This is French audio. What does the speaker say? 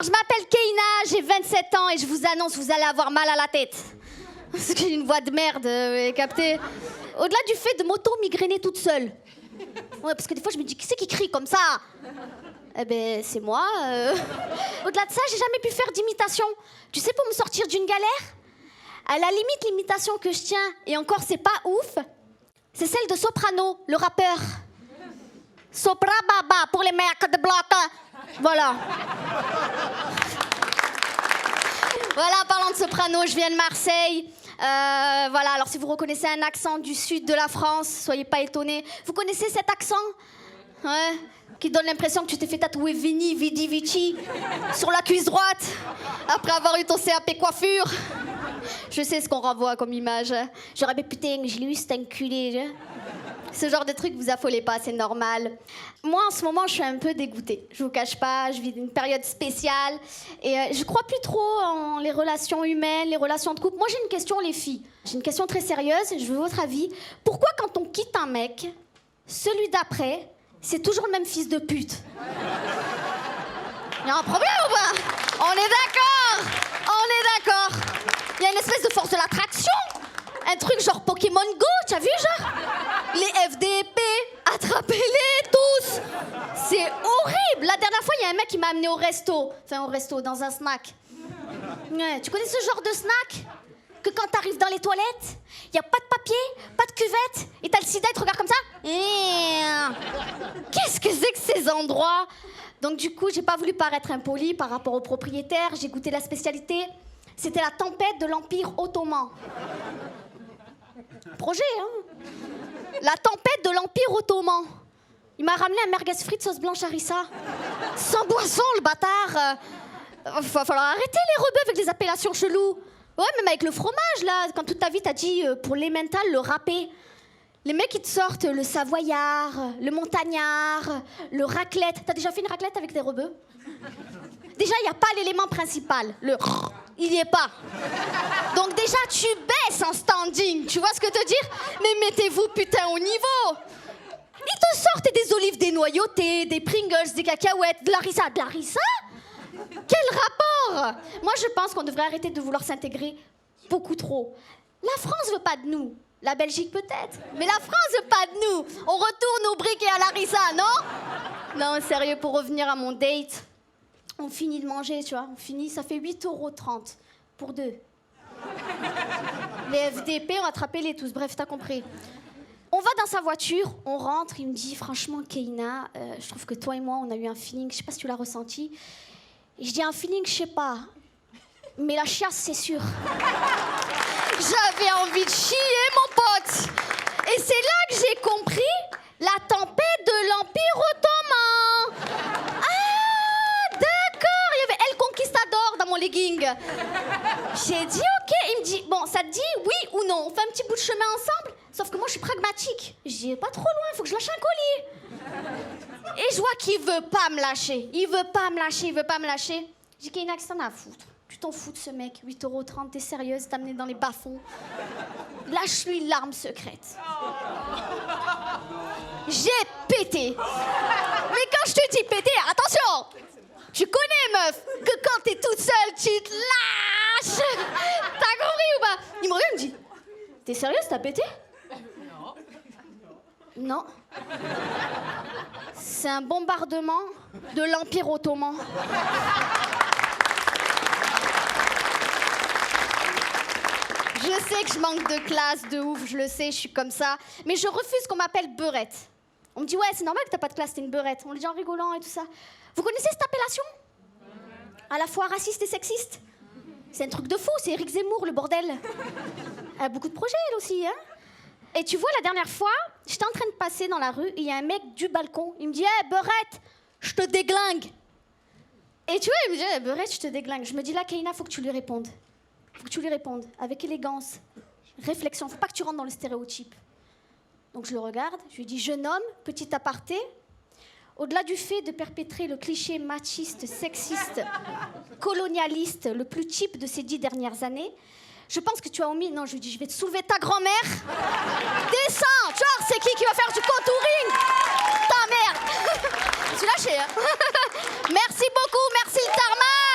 Je m'appelle Keïna, j'ai 27 ans et je vous annonce, vous allez avoir mal à la tête. Parce que j'ai une voix de merde, vous avez capté. Au-delà du fait de m'auto-migrainer toute seule. Ouais, parce que des fois, je me dis, qui c'est qui crie comme ça? Eh ben, c'est moi. Au-delà de ça, j'ai jamais pu faire d'imitation. Tu sais, pour me sortir d'une galère, à la limite, l'imitation que je tiens, et encore, c'est pas ouf, c'est celle de Soprano, le rappeur. Sopra Baba, pour les mecs de bloc. Voilà. Voilà, parlant de Soprano, je viens de Marseille. Voilà, alors si vous reconnaissez un accent du sud de la France, soyez pas étonnés. Vous connaissez cet accent? Ouais, qui donne l'impression que tu t'es fait tatouer Vini Vidi Vici sur la cuisse droite après avoir eu ton CAP coiffure. Je sais ce qu'on renvoie comme image. J'aurais dit putain, je l'ai eu, c'est enculé. Ce genre de truc, vous affolez pas, c'est normal. Moi, en ce moment, je suis un peu dégoûtée. Je vous cache pas, je vis une période spéciale et je crois plus trop en les relations humaines, les relations de couple. Moi, j'ai une question, les filles. J'ai une question très sérieuse, je veux votre avis. Pourquoi, quand on quitte un mec, celui d'après, c'est toujours le même fils de pute? Il y a un problème ou pas? On est d'accord. On est d'accord. Il y a une espèce de force de l'attraction. Un truc genre Pokémon Go, t'as vu, genre? Les FDP, attrapez-les tous. C'est horrible. La dernière fois, il y a un mec qui m'a amené au resto. Enfin, au resto, dans un snack. Ouais, tu connais ce genre de snack? Que quand t'arrives dans les toilettes, il n'y a pas de papier, pas de cuvette, et t'as le sida, il te regarde comme ça. Qu'est-ce que c'est que ces endroits? Donc du coup, j'ai pas voulu paraître impolie par rapport au propriétaire. J'ai goûté la spécialité. C'était la tempête de l'Empire ottoman. Projet, hein? La tempête de l'Empire ottoman. Il m'a ramené un merguez frites sauce blanche harissa. Sans boisson, le bâtard. Va falloir arrêter les rebeux avec les appellations cheloues. Ouais, même avec le fromage, là. Quand toute ta vie, t'as dit pour l'emmental, le râpé. Les mecs, ils te sortent le savoyard, le montagnard, le raclette. T'as déjà fait une raclette avec des rebeux? Déjà, il n'y a pas l'élément principal. Le... Il n'y est pas. Donc déjà, tu baisses en standing. Tu vois ce que je veux dire? Mais mettez-vous putain au niveau. Ils te sortent des olives dénoyautées, des Pringles, des cacahuètes, de l'arissa. De l'arissa? Quel rapport? Moi, je pense qu'on devrait arrêter de vouloir s'intégrer beaucoup trop. La France veut pas de nous. La Belgique peut-être. Mais la France veut pas de nous. On retourne au briques et à l'arissa, non? Non, sérieux, pour revenir à mon date... On finit de manger, tu vois, on finit, ça fait 8,30 € pour deux. Les FDP ont attrapé les tous, bref, t'as compris. On va dans sa voiture, on rentre, il me dit, franchement, Keïna, je trouve que toi et moi, on a eu un feeling, je sais pas si tu l'as ressenti. Et je dis, un feeling, je sais pas, mais la chiasse, c'est sûr. J'avais envie de chier, mon pote. Et c'est là que j'ai compris la tempête de l'Empire ottoman. Dans mon legging. J'ai dit ok, il me dit bon, ça te dit oui ou non, on fait un petit bout de chemin ensemble, sauf que moi je suis pragmatique, je dis pas trop loin, faut que je lâche un colis. Et je vois qu'il veut pas me lâcher, il veut pas me lâcher. Je dis Keïna, qu'est-ce que t'en as à foutre? Tu t'en fous de ce mec, 8,30 €, t'es sérieuse, t'as amené dans les bas-fonds. Lâche-lui l'arme secrète. J'ai pété. Mais quand je te dis péter, attention! Tu connais, meuf, que quand t'es toute seule, tu te lâches. T'as compris ou pas? Il me regarde, il me dit, t'es sérieuse, t'as pété? Non. C'est un bombardement de l'Empire ottoman. Je sais que je manque de classe, de ouf, je le sais, je suis comme ça. Mais je refuse qu'on m'appelle beurette. On me dit, ouais, c'est normal que t'as pas de classe, t'es une beurette. On le dit en rigolant et tout ça. Vous connaissez cette appellation? À la fois raciste et sexiste. C'est un truc de fou, c'est Éric Zemmour, le bordel. Elle a beaucoup de projets, elle aussi, hein? Et tu vois, la dernière fois, j'étais en train de passer dans la rue, et il y a un mec du balcon, il me dit, hey, beurette, je te déglingue. Et tu vois, il me dit, hey, beurette, je te déglingue. Je me dis, là, Keïna, faut que tu lui répondes. Faut que tu lui répondes, avec élégance, réflexion, faut pas que tu rentres dans le stéréotype. Donc je le regarde, je lui dis, jeune homme, petit aparté, au-delà du fait de perpétrer le cliché machiste, sexiste, colonialiste, le plus type de ces 10 dernières années, je pense que tu as omis... Non, je lui dis, je vais te soulever ta grand-mère. Descends, tu vois, c'est qui va faire du contouring? Ta mère. Je suis lâchée, hein. Merci beaucoup, merci le tarmac.